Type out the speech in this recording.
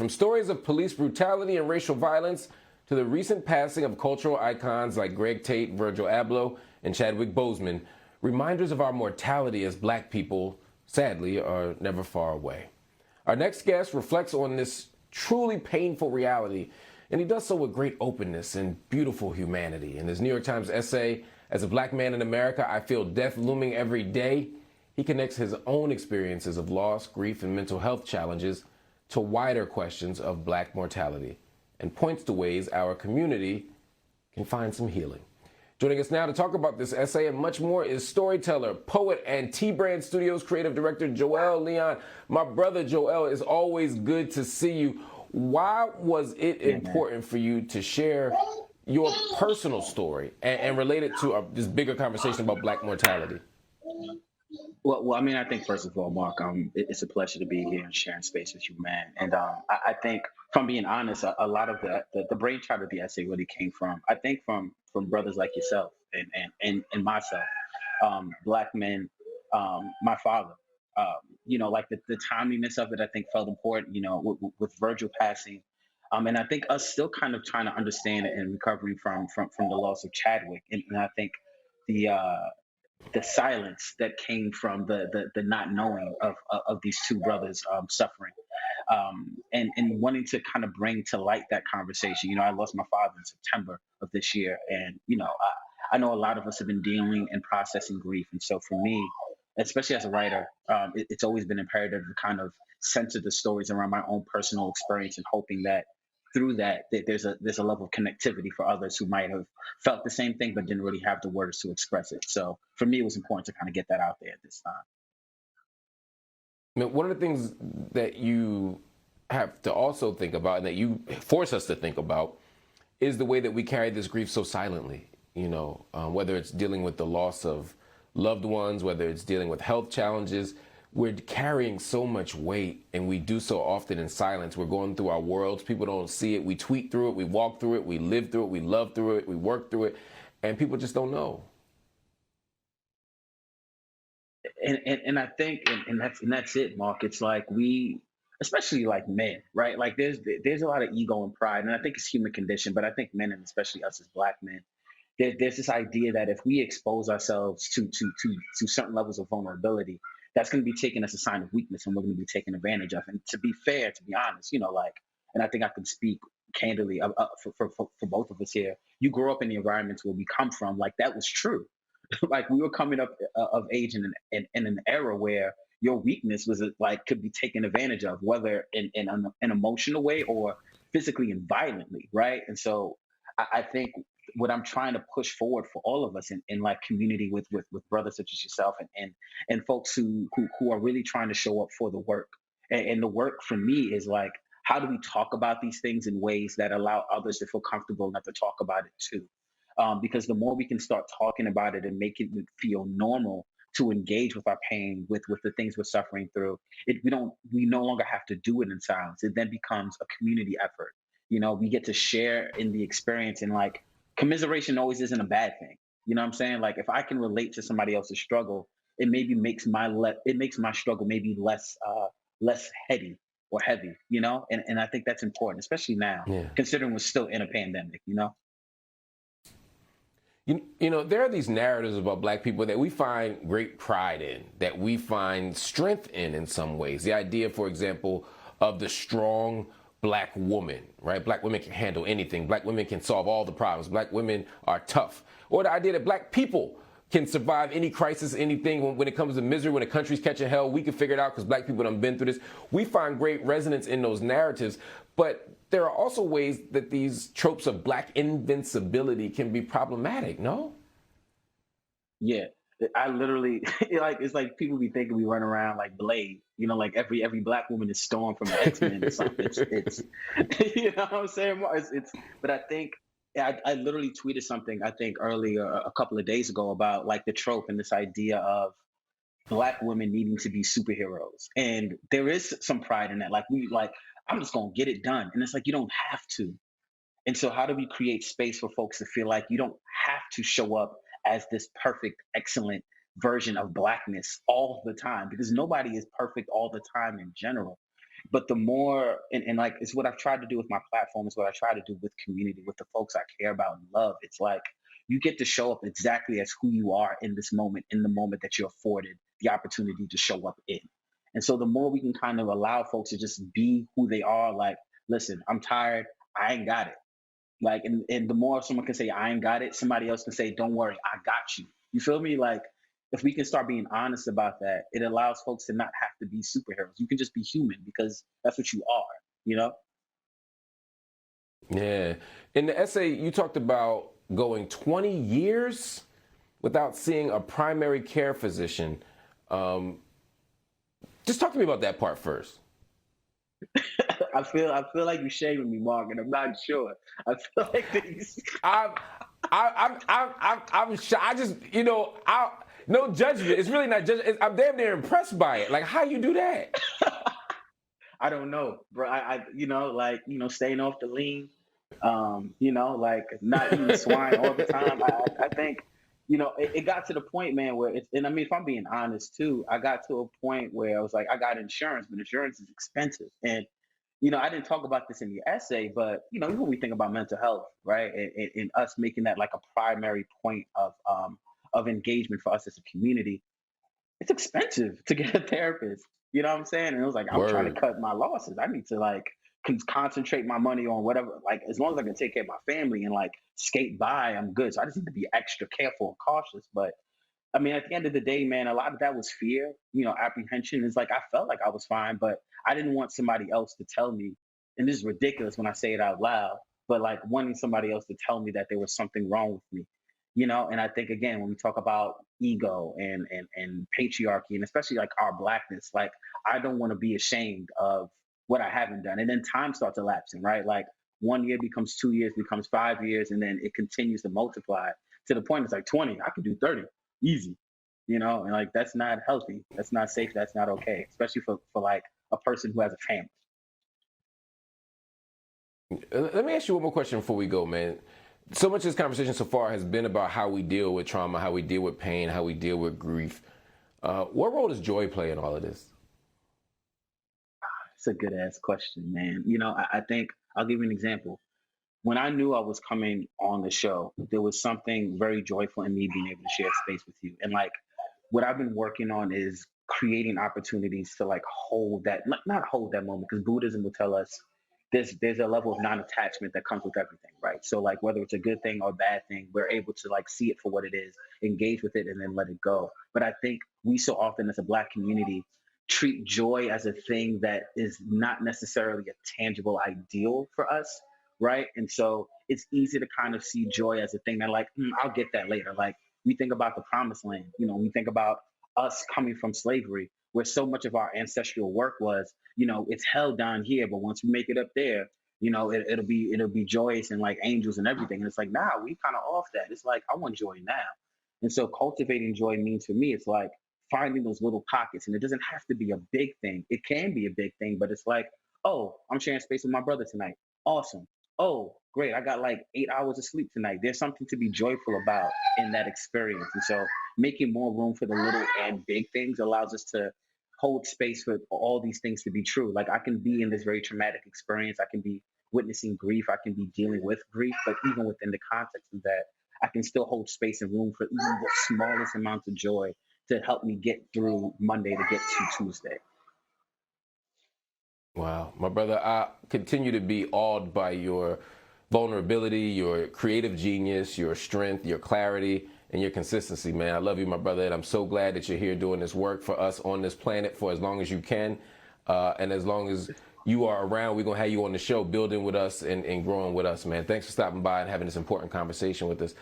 From stories of police brutality and racial violence to the recent passing of cultural icons like Greg Tate, Virgil Abloh, and Chadwick Boseman, reminders of our mortality as black people, sadly, are never far away. Our next guest reflects on this truly painful reality, and he does so with great openness and beautiful humanity. In his New York Times essay, As a Black Man in America, I Feel Death Looming Every Day, he connects his own experiences of loss, grief, and mental health challenges to wider questions of black mortality and points to ways our community can find some healing. Joining us now to talk about this essay and much more is storyteller, poet, and T-Brand Studios creative director Joél Leon. My brother Joél, it's always good to see you. Why was it important for you to share your personal story and relate it to this bigger conversation about black mortality? Well, I mean, I think first of all, Mark, it's a pleasure to be here and sharing space with you, man. And I think, from being honest, a lot of the brainchild of the essay really came from, I think, from brothers like yourself and myself, black men, my father. Like the timeliness of it, I think felt important. With Virgil passing, and I think us still kind of trying to understand it and recovering from the loss of Chadwick, and I think the silence that came from the not knowing of these two brothers suffering, and wanting to kind of bring to light that conversation. I lost my father in September of this year, and I know a lot of us have been dealing and processing grief, and so for me, especially as a writer, it's always been imperative to kind of center the stories around my own personal experience, and hoping that through that, there's a level of connectivity for others who might have felt the same thing but didn't really have the words to express it. So for me, it was important to kind of get that out there at this time. I mean, one of the things that you have to also think about, and that you force us to think about, is the way that we carry this grief so silently. Whether it's dealing with the loss of loved ones, whether it's dealing with health challenges, we're carrying so much weight, and we do so often in silence. We're going through our worlds. People don't see it. We tweet through it. We walk through it. We live through it. We love through it. We work through it. And people just don't know. And I think, and that's it, Mark. It's like we, especially like men, right? Like there's a lot of ego and pride, and I think it's human condition. But I think men, and especially us as black men, there's this idea that if we expose ourselves to certain levels of vulnerability, that's going to be taken as a sign of weakness, and we're going to be taken advantage of. And to be fair, to be honest, and I think I can speak candidly for both of us here. You grew up in the environments where we come from, like that was true. Like we were coming up of age in an era where your weakness was like could be taken advantage of, whether in an emotional way or physically and violently, right? And so I think what I'm trying to push forward for all of us in like community with brothers such as yourself and folks who are really trying to show up for the work. And the work for me is like, how do we talk about these things in ways that allow others to feel comfortable enough to talk about it too? Because the more we can start talking about it and make it feel normal to engage with our pain, with the things we're suffering through, we no longer have to do it in silence. It then becomes a community effort. We get to share in the experience, and like commiseration always isn't a bad thing. You know what I'm saying? Like if I can relate to somebody else's struggle, it maybe makes my struggle maybe less heady or heavy. And I think that's important, especially now, Yeah. considering we're still in a pandemic. There are these narratives about black people that we find great pride in, that we find strength in some ways. The idea, for example, of the strong black woman, right? Black women can handle anything. Black women can solve all the problems. Black women are tough. Or the idea that black people can survive any crisis, anything. When it comes to misery, when the country's catching hell, we can figure it out because black people done been through this. We find great resonance in those narratives, but there are also ways that these tropes of black invincibility can be problematic, no? Yeah, I literally it's like people be thinking we run around like Blade, like every black woman is Storm from the X-Men or something. It's you know what I'm saying? But I think I literally tweeted something I think earlier a couple of days ago about like the trope and this idea of black women needing to be superheroes, and there is some pride in that. Like I'm just gonna get it done, and it's like you don't have to. And so, how do we create space for folks to feel like you don't have to show up as this perfect, excellent version of blackness all the time? Because nobody is perfect all the time in general. But the more, and like, it's what I've tried to do with my platform, is what I try to do with community, with the folks I care about and love. It's like you get to show up exactly as who you are in this moment, in the moment that you're afforded the opportunity to show up in. And so the more we can kind of allow folks to just be who they are, like, listen, I'm tired, I ain't got it. Like, and the more someone can say, I ain't got it, somebody else can say, don't worry, I got you. You feel me? Like, if we can start being honest about that, it allows folks to not have to be superheroes. You can just be human because that's what you are, you know? Yeah. In the essay, you talked about going 20 years without seeing a primary care physician. Just talk to me about that part first. I feel like you're shaming me, Mark, and I'm not sure. I feel like these. I'm, I'm shy. I just, no judgment. It's really not judgment. I'm damn near impressed by it. Like, how you do that? I don't know, bro. Like, staying off the lean, like not eating swine all the time. I think, it got to the point, man, where and I mean, if I'm being honest too, I got to a point where I was like, I got insurance, but insurance is expensive. And, I didn't talk about this in the essay, but, even when we think about mental health, right, and us making that like a primary point of engagement for us as a community, it's expensive to get a therapist. You know what I'm saying? And it was like, I'm trying to Word. cut my losses. I need to like concentrate my money on whatever, like as long as I can take care of my family and like skate by, I'm good. So I just need to be extra careful and cautious. But I mean, at the end of the day, man, a lot of that was fear, apprehension. It's like I felt like I was fine, but I didn't want somebody else to tell me, and this is ridiculous when I say it out loud, but like wanting somebody else to tell me that there was something wrong with me, and I think again, when we talk about ego and patriarchy, and especially like our blackness, like I don't want to be ashamed of what I haven't done. And then time starts elapsing, right? Like 1 year becomes 2 years, becomes 5 years, and then it continues to multiply to the point it's like 20, I could do 30 easy, and like that's not healthy, that's not safe, that's not okay, especially for like a person who has a family. Let me ask you one more question before we go, man. So much of this conversation so far has been about how we deal with trauma, how we deal with pain, how we deal with grief. What role does joy play in all of this? It's a good ass question, man. I think I'll give you an example. When I knew I was coming on the show, there was something very joyful in me being able to share space with you. And like what I've been working on is creating opportunities to like hold that, not hold that moment, because Buddhism will tell us there's a level of non-attachment that comes with everything, right? So like whether it's a good thing or a bad thing, we're able to like see it for what it is, engage with it, and then let it go. But I think we so often as a Black community treat joy as a thing that is not necessarily a tangible ideal for us, right? And so it's easy to kind of see joy as a thing that like, I'll get that later. Like we think about the promised land, we think about us coming from slavery, where so much of our ancestral work was, it's hell down here, but once we make it up there, it'll be joyous and like angels and everything. And it's like, nah, we kind of off that. It's like I want joy now. And so cultivating joy means for me, it's like finding those little pockets. And it doesn't have to be a big thing. It can be a big thing, but it's like, oh, I'm sharing space with my brother tonight. Awesome. Oh, great. I got like 8 hours of sleep tonight. There's something to be joyful about in that experience. And so making more room for the little and big things allows us to hold space for all these things to be true. Like I can be in this very traumatic experience. I can be witnessing grief. I can be dealing with grief, but even within the context of that, I can still hold space and room for even the smallest amounts of joy to help me get through Monday to get to Tuesday. Wow, my brother, I continue to be awed by your vulnerability, your creative genius, your strength, your clarity, and your consistency, man. I love you, my brother, and I'm so glad that you're here doing this work for us on this planet for as long as you can. And as long as you are around, we're going to have you on the show, building with us and growing with us, man. Thanks for stopping by and having this important conversation with us.